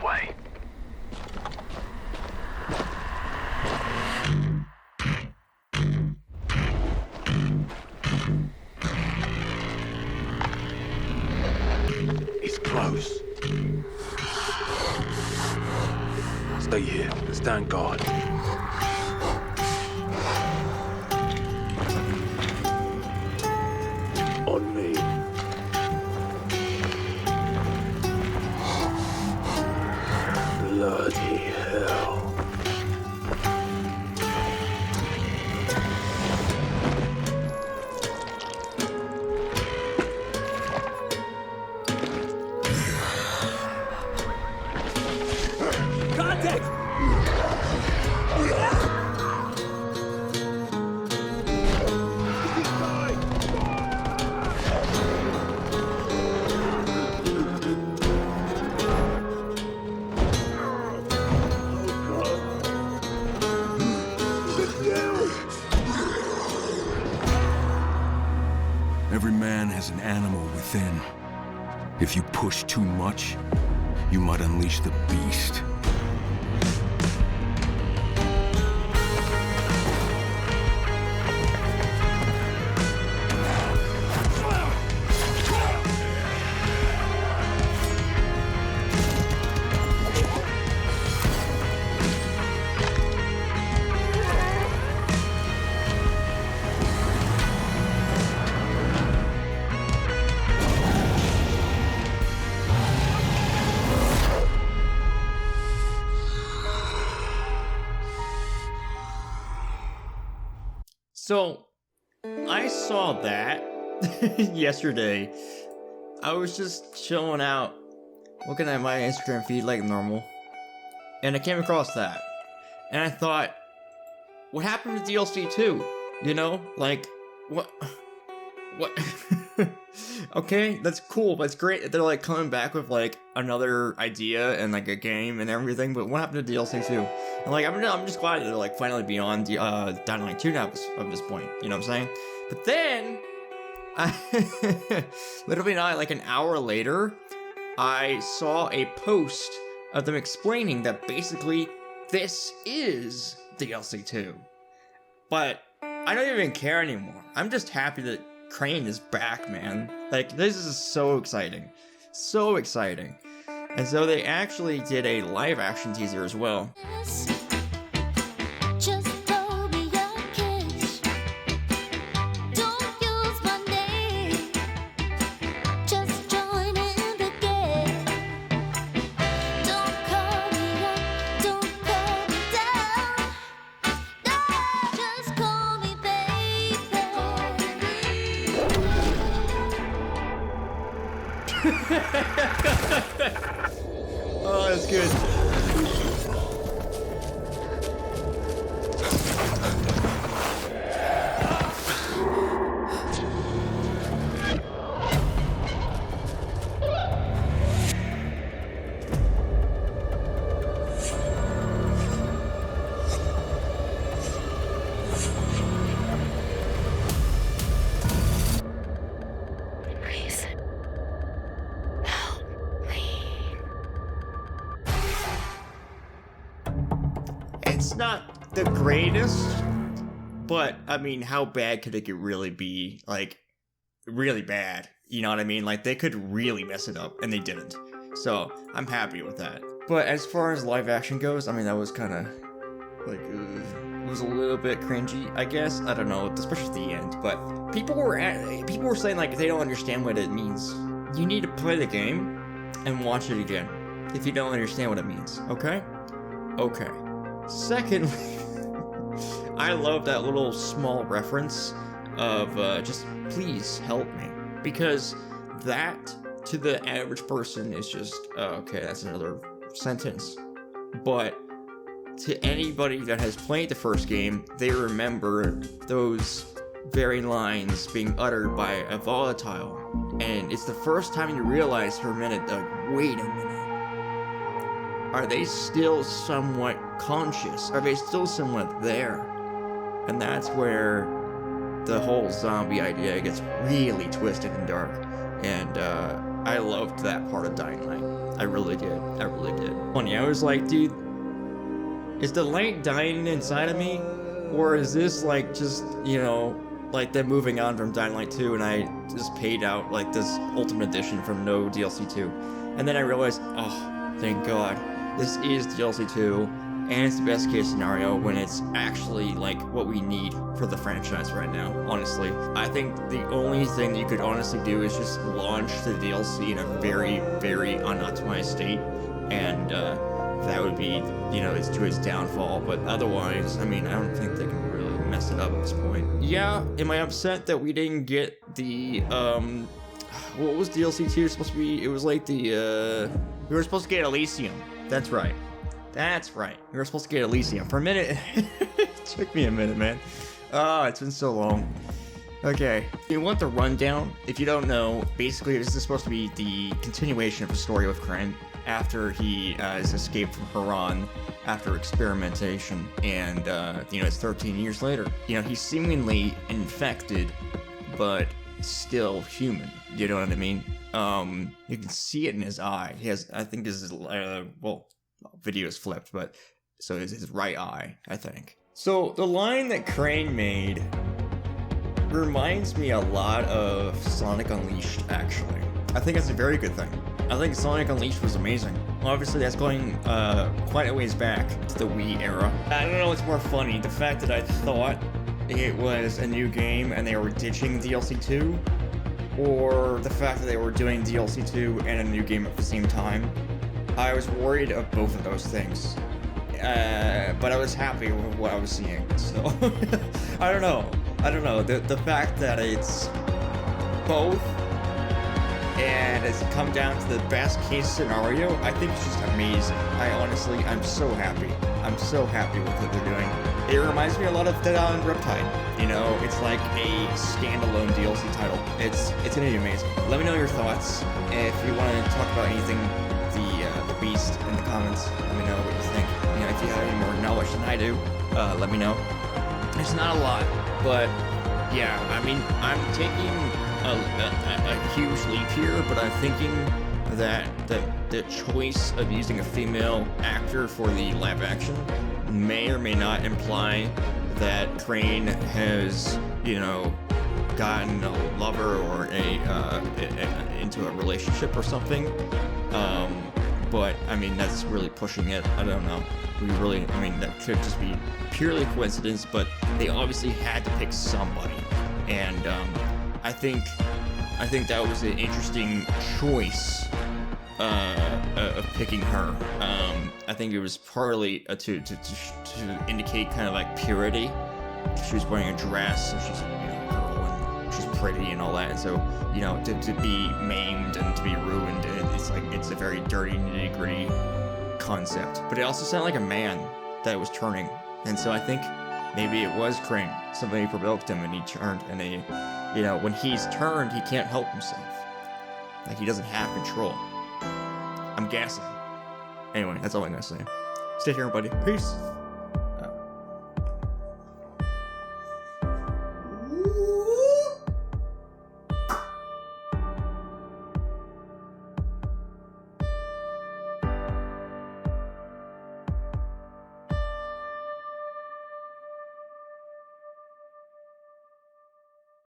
way. He's close. Stay here. Stand guard. On me. Bloody hell. Contact! Every man has an animal within. If you push too much, you might unleash the beast. So, I saw that yesterday. I was just chilling out, looking at my Instagram feed like normal, and I came across that. And I thought, what happened to DLC2? You know, like, what? Okay, that's cool, that's great that they're like coming back with like another idea and like a game and everything, but what happened to DLC2? And like, I'm just glad that they're like finally beyond Dying Light 2 now at this point, you know what I'm saying? But then, literally not like an hour later, I saw a post of them explaining that basically this is DLC2. But I don't even care anymore. I'm just happy that Crane is back, man. Like, this is so exciting. So exciting. And so they actually did a live action teaser as well. Just throw me a kiss. Don't use my name. Just join in the game. Don't call me up. Don't call me down. No, just call me baby. Oh, that's good. Please help me. It's not the greatest, but I mean, how bad could it really be? Like, really bad. You know what I mean? Like, they could really mess it up, and they didn't. So, I'm happy with that. But as far as live action goes, I mean, that was kind of, like, it was a little bit cringy, I guess. I don't know, especially at the end. But people were saying, like, they don't understand what it means. You need to play the game and watch it again if you don't understand what it means, okay? Okay. Secondly, I love that little small reference of just please help me, because that to the average person is just okay, that's another sentence, but to anybody that has played the first game, they remember those very lines being uttered by a volatile, and it's the first time you realize for a minute, like, wait a minute, are they still somewhat conscious? Are they still somewhat there? And that's where the whole zombie idea gets really twisted and dark. and I loved that part of Dying Light. I really did. I really did. Funny, I was like, dude, is the light dying inside of me, or is this like just, you know, like them moving on from Dying Light 2, and I just paid out like this Ultimate Edition from no DLC 2, and then I realized, oh, thank God, this is DLC 2. And it's the best case scenario when it's actually like what we need for the franchise right now, honestly. I think the only thing you could honestly do is just launch the DLC in a very, very unoptimized state. And that would be, you know, it's to its downfall. But otherwise, I mean, I don't think they can really mess it up at this point. Yeah, am I upset that we didn't get the, what was DLC 2 supposed to be? It was like the, we were supposed to get Elysium. That's right. That's right. We were supposed to get Elysium. For a minute, it took me a minute, man. Oh, it's been so long. Okay, you want the rundown? If you don't know, basically this is supposed to be the continuation of the story with Crane after he has escaped from Haran after experimentation, and you know, it's 13 years later. You know, he's seemingly infected, but still human. You know what I mean? You can see it in his eye. He has, I think, his well. Video is flipped, but so is his right eye, I think. So the line that Crane made reminds me a lot of Sonic Unleashed, actually. I think that's a very good thing. I think Sonic Unleashed was amazing. Obviously, that's going quite a ways back to the Wii era. I don't know what's more funny, the fact that I thought it was a new game and they were ditching DLC 2, or the fact that they were doing DLC 2 and a new game at the same time. I was worried of both of those things, but I was happy with what I was seeing, so I don't know, the fact that it's both, and it's come down to the best case scenario, I think it's just amazing. I'm so happy with what they're doing. It reminds me a lot of Dead Island Riptide, you know, it's like a standalone DLC title. It's gonna be amazing. Let me know your thoughts, if you want to talk about anything the Beast in the comments. Let me know what you think. You know, if you have any more knowledge than I do, let me know. It's not a lot, but yeah, I mean, I'm taking a huge leap here, but I'm thinking that the choice of using a female actor for the live action may or may not imply that Crane has, you know, gotten a lover or into a relationship or something. But I mean, that's really pushing it. I don't know. I mean, that could just be purely coincidence, but they obviously had to pick somebody. And I think that was an interesting choice of picking her. I think it was partly to indicate kind of like purity. She was wearing a dress, so she's, you know, a girl, and she's pretty and all that. And so, you know, to be maimed and to be ruined, it's like, it's a very dirty, nitty-gritty concept. But it also sounded like a man that was turning. And so I think maybe it was Crane. Somebody provoked him and he turned, and they, you know, when he's turned, he can't help himself. Like, he doesn't have control. I'm guessing. Anyway, that's all I'm gonna say. Stay here, everybody. Peace.